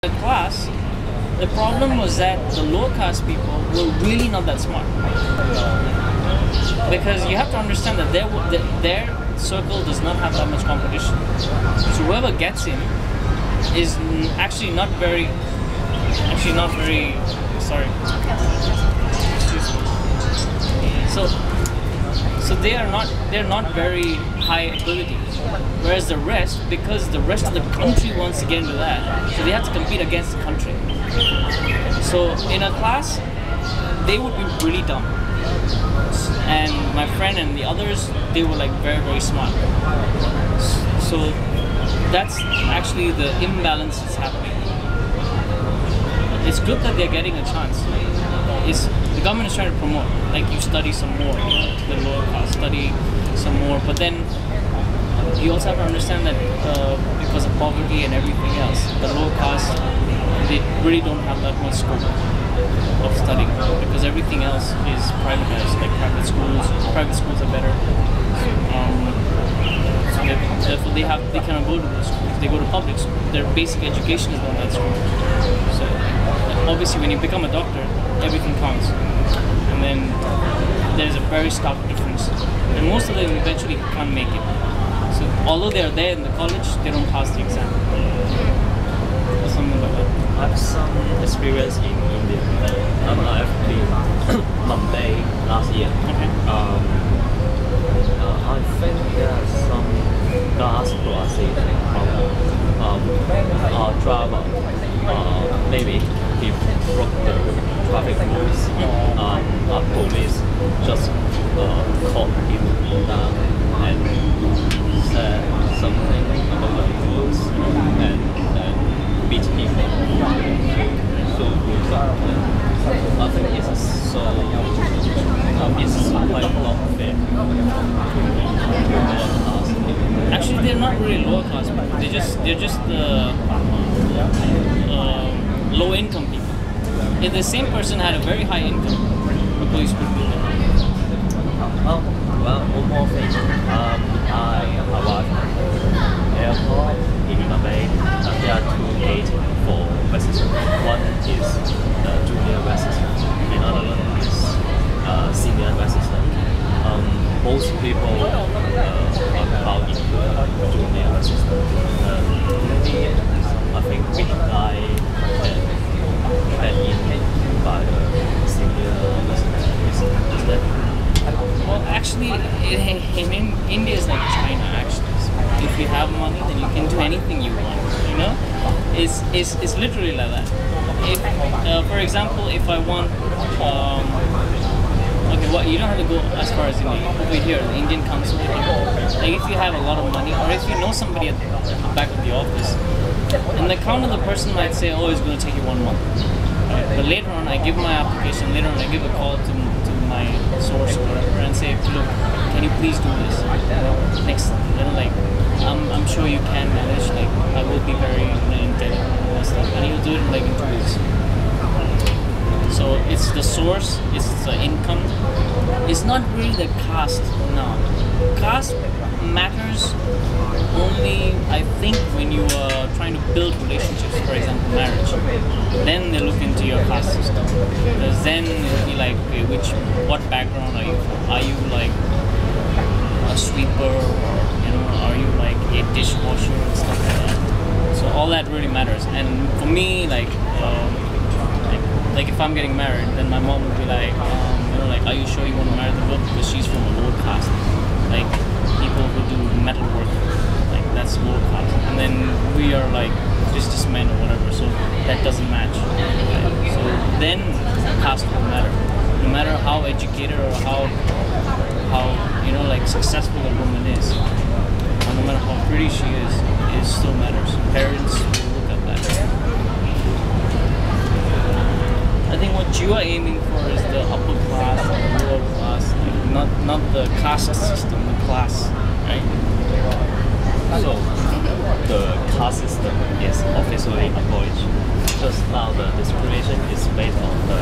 The class, the problem was that the lower class people were really not that smart. Because you have to understand that their circle does not have that much competition. So whoever gets in is actually not very, sorry. So they're not very high ability. Whereas the rest, because the rest of the country wants to get into that, so they have to compete against the country. So in a class, they would be really dumb. And my friend and the others, they were like very, very smart. So that's actually the imbalance that's happening. It's good that they're getting a chance. The government is trying to promote, like you study some more, the lower class, study some more, but then you also have to understand that because of poverty and everything else, the lower class, they really don't have that much scope of studying because everything else is privatized, like private schools. Private schools are better. So therefore they cannot go to those schools. They go to public schools. Their basic education is not that strong. So obviously when you become a doctor, everything counts. And then there's a very stark difference. And most of them eventually can't make it. So although they're there in the college, they don't pass the exam. Or something like that. I have some experience in India. I've been Mumbai last year. Okay. I think there are some gas processing problem. Driver, maybe he broke the traffic rules. Police just caught him and said something about the rules and beat him. So I think it's quite not fair. Actually, they're not really lower class people. They're just low income people. If the same person had a very high income, the police would do that. Well, one more thing. I arrived at the airport in Mumbai, and there are two gates for buses. One is the junior assistant, and another one is senior assistant. Most people are about in the junior assistant. Maybe I think which guy had in by the senior assistant. Is that? Well, actually, in India is like China. Actually, so if you have money, then you can do anything you want. You know, it's literally like that. If, for example, if I want, okay, well, you don't have to go as far as India. Over here, the Indian Council. Like, if you have a lot of money, or if you know somebody at the back of the office, and the accountant, the person might say, "Oh, it's going to take you 1 month." Right? But later on, I give my application. Later on, I give a call to my source or whatever and say, look, can you please do this next, like I'm sure you can manage, like I will be very intelligent and stuff, and he'll do it like in 2 weeks. So it's the source, it's the income, it's not really the caste. No, caste matters only, I think, when you are trying to build relationships, for example marriage. Then they look into your caste system, because then it'll be like, okay, what background are you from? Are you like a sweeper, or are you like a dishwasher and stuff like that? So all that really matters. And for me, like if I'm getting married, then my mom would be like, like, are you sure you want to marry the girl because she's from a lower caste? Like people who do metal work, like that's lower caste, and then we are like just men or whatever, so that doesn't match. Right? So then caste will matter, no matter how educated or how like successful a woman is, or no matter how pretty she is, it still matters. Parents will look at that. I think what you are aiming for is the upper class and the lower class, like not the caste system, the class, right? So the caste system is officially abolished. Just now the discrimination is based on the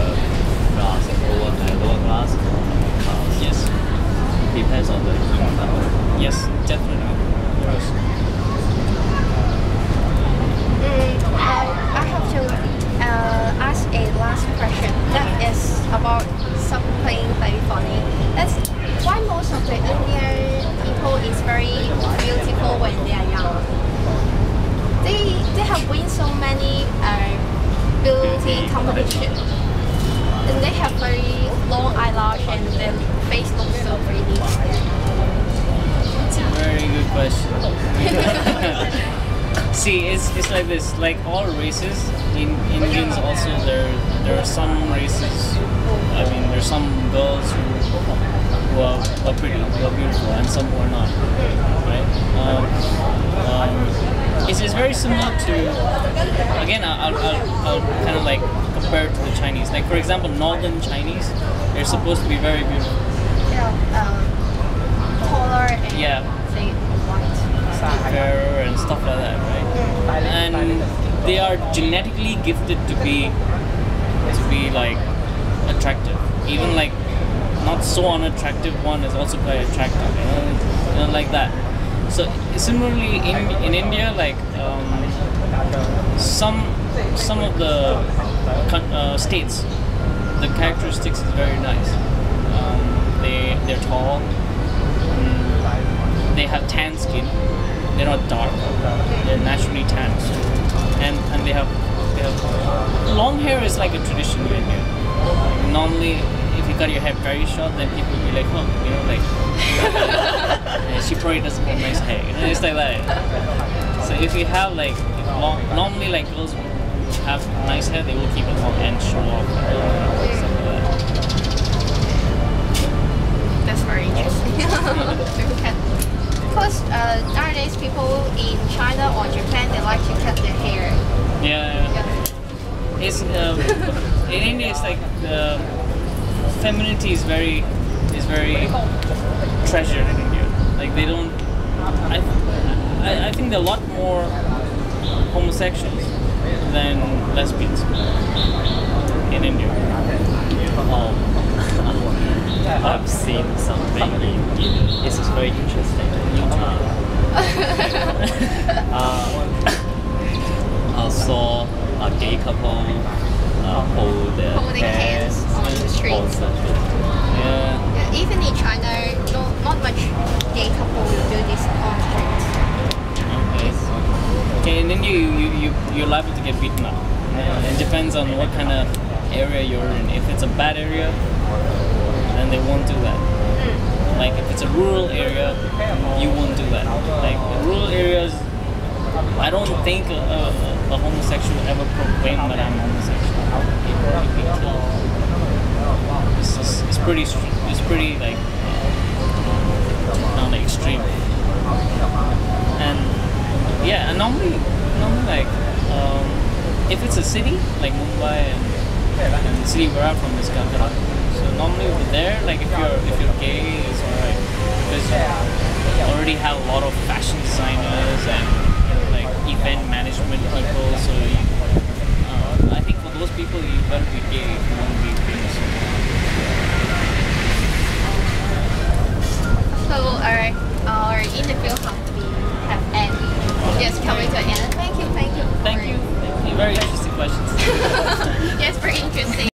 class, lower class. Yes. Depends on the income. Yes, definitely. Yes. I have two beauty competition. And they have very long eyelash and their face looks so pretty. It's a very good question. See, it's like this. Like all races, in Indians also there are some races. I mean, there's some girls who are pretty, who are beautiful, and some who are not. Right? It's very similar to. Again, I'll kind of like compare it to the Chinese. Like for example, Northern Chinese, they're supposed to be very beautiful. Taller and say white. Fairer and stuff like that, right? And they are genetically gifted to be like attractive. Even like not so unattractive one is also quite attractive, you know, like that. So similarly in India, like some of the states, the characteristics is very nice. They're tall. They have tan skin. They're not dark. They're naturally tan, and they have long hair is like a tradition in India. Normally, if you cut your hair very short, then people will be like, oh, you know, like yeah, she probably doesn't have nice hair. You know, it's like that. So if you have like long, normally like girls who have nice hair, they will keep it long and show off stuff like that. That's very interesting. Because nowadays people in China or Japan, they like to cut their hair. Yeah. It's in India. It's like femininity is very treasured in India. Like they don't. I think there are a lot more homosexuals than lesbians in India. I've seen something in this is very interesting. I saw a gay couple hold their Holding hands on the street. Yeah. Even in China, not much gay couple will do this on streets. Okay, in India you're liable to get beaten up. It depends on what kind of area you're in. If it's a bad area, then they won't do that. Like if it's a rural area, you won't do that. Like in rural areas, I don't think a homosexual ever proclaim that I'm homosexual. It's pretty like not like extreme. And yeah, and normally like if it's a city like Mumbai and the city where I'm from is Calcutta. So normally over there, like if you're gay, it's alright because you already have a lot of fashion designers and like event management people. So I think for those people, you better be gay if you want to be